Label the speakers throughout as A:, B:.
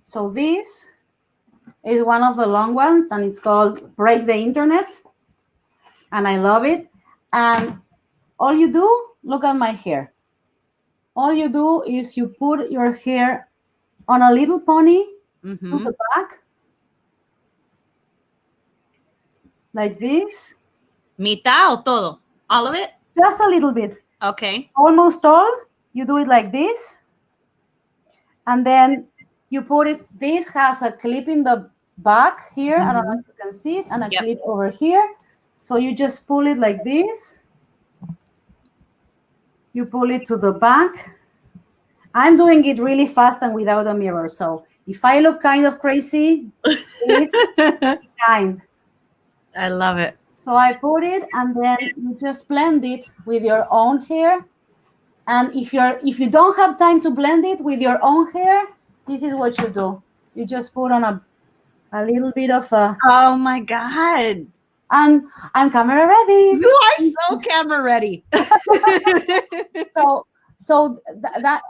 A: So this is one of the long ones, and it's called Break the Internet. And I love it. And all you do, look at my hair. All you do is you put your hair on a little pony to the back, like this.
B: ¿Mitad o todo? All of it?
A: Just a little bit.
B: Okay.
A: Almost all. You do it like this. And then you put it, this has a clip in the back here. I don't know if you can see it, and a clip over here. So you just pull it like this. You pull it to the back. I'm doing it really fast and without a mirror. So if I look kind of crazy, please be kind.
B: I love it.
A: So I put it, and then you just blend it with your own hair. And if you don't have time to blend it with your own hair, this is what you do. You just put on a little bit of a...
B: Oh my God.
A: And I'm camera ready.
B: You are so camera ready.
A: So that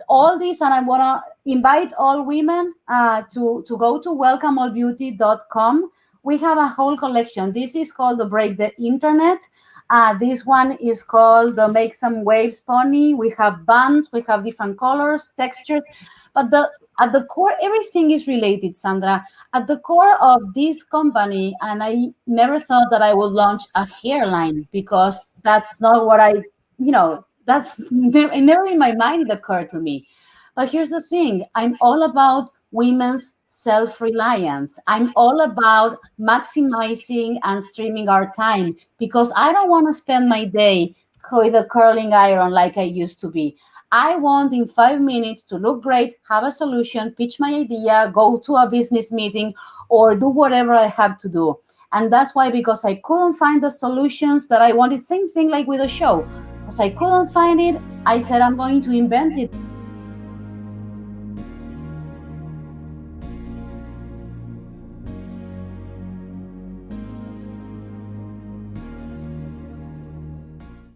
A: all this, and I want to invite all women to go to welcomeallbeauty.com. We have a whole collection. This is called the Break the Internet. This one is called the Make Some Waves Pony. We have bands, we have different colors, textures, but at the core, everything is related, Sandra. At the core of this company, and I never thought that I would launch a hairline, because that's not what that's never in my mind it occurred to me. But here's the thing, I'm all about women's self-reliance. I'm all about maximizing and streaming our time, because I don't want to spend my day with a curling iron like I used to be. I want in 5 minutes to look great, have a solution, pitch my idea, go to a business meeting, or do whatever I have to do. And that's why, because I couldn't find the solutions that I wanted, same thing like with the show. Because I couldn't find it, I said I'm going to invent it.